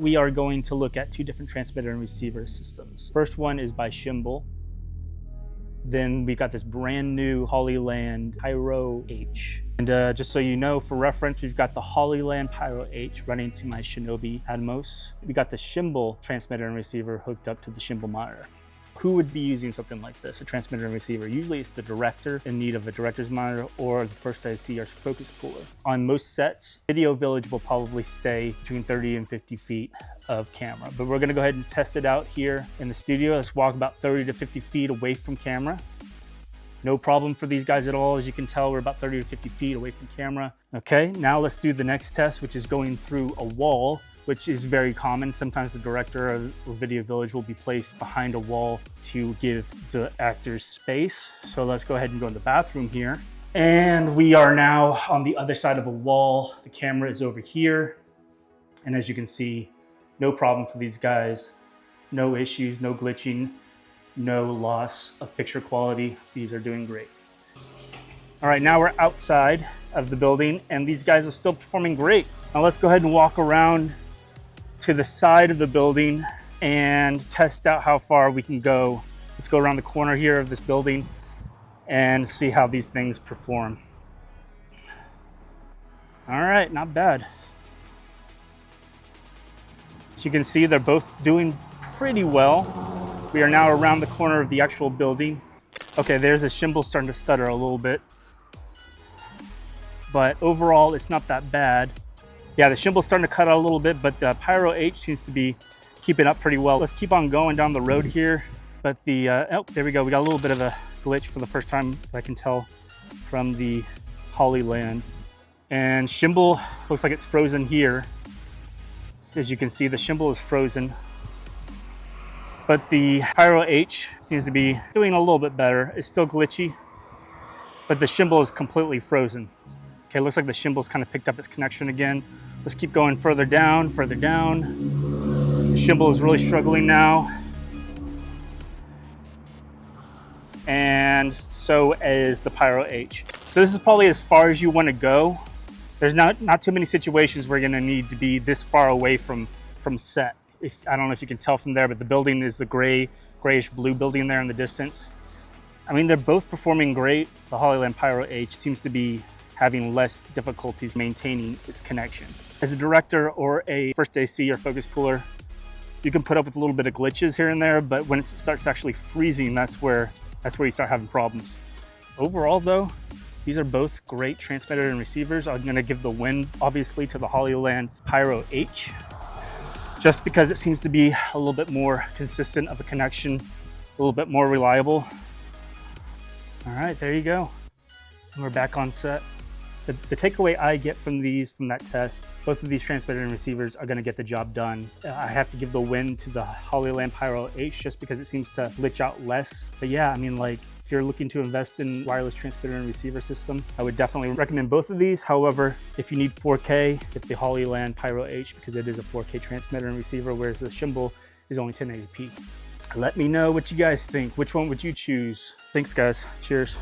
We are going to look at two different transmitter and receiver systems. First one is by Shimbal. Then we got this brand new Hollyland Pyro H. And just so you know, for reference, we've got the Hollyland Pyro H running to my Shinobi Atmos. We got the Shimbal transmitter and receiver hooked up to the Shimbal monitor. Who would be using something like this, a transmitter and receiver? Usually it's the director in need of a director's monitor or the first IC or focus puller. On most sets, Video Village will probably stay between 30 and 50 feet of camera, but we're gonna go ahead and test it out here in the studio. Let's walk about 30 to 50 feet away from camera. No problem for these guys at all. As you can tell, we're about 30 to 50 feet away from camera. Okay, now let's do the next test, which is going through a wall, which is very common. Sometimes the director or Video Village will be placed behind a wall to give the actors space. So let's go ahead and go in the bathroom here. And we are now on the other side of a wall. The camera is over here. And as you can see, no problem for these guys. No issues, no glitching, no loss of picture quality. These are doing great. All right, now we're outside of the building and these guys are still performing great. Now let's go ahead and walk around to the side of the building and test out how far we can go. Let's go around the corner here of this building and see how these things perform. All right, not bad. As you can see, they're both doing pretty well. We are now around the corner of the actual building. Okay, there's a Shimbal starting to stutter a little bit, but overall it's not that bad. Yeah, the Shimbal's starting to cut out a little bit, but the Pyro H seems to be keeping up pretty well. Let's keep on going down the road here. But the, oh, there we go. We got a little bit of a glitch for the first time I can tell from the Hollyland. And Shimbal looks like it's frozen here. So as you can see, the Shimbal is frozen. But the Pyro H seems to be doing a little bit better. It's still glitchy, but the Shimbal is completely frozen. Okay, looks like the Shimbal's kind of picked up its connection again. Let's keep going further down, further down. The Shimbal is really struggling now. And so is the Pyro H. So this is probably as far as you want to go. There's not too many situations where you're gonna need to be this far away from set. I don't know if you can tell from there, but the building is the grayish blue building there in the distance. I mean, they're both performing great. The Hollyland Pyro H seems to be having less difficulties maintaining its connection. As a director or a first AC or focus puller, you can put up with a little bit of glitches here and there, but when it starts actually freezing, that's where you start having problems. Overall though, these are both great transmitter and receivers. I'm gonna give the win, obviously, to the Hollyland Pyro H, just because it seems to be a little bit more consistent of a connection, a little bit more reliable. All right, there you go. And we're back on set. The takeaway I get from that test, both of these transmitter and receivers are gonna get the job done. I have to give the win to the Hollyland Pyro H just because it seems to glitch out less. But yeah, I mean, like, if you're looking to invest in wireless transmitter and receiver system, I would definitely recommend both of these. However, if you need 4K, get the Hollyland Pyro H because it is a 4K transmitter and receiver, whereas the Shimbal is only 1080p. Let me know what you guys think. Which one would you choose? Thanks, guys. Cheers.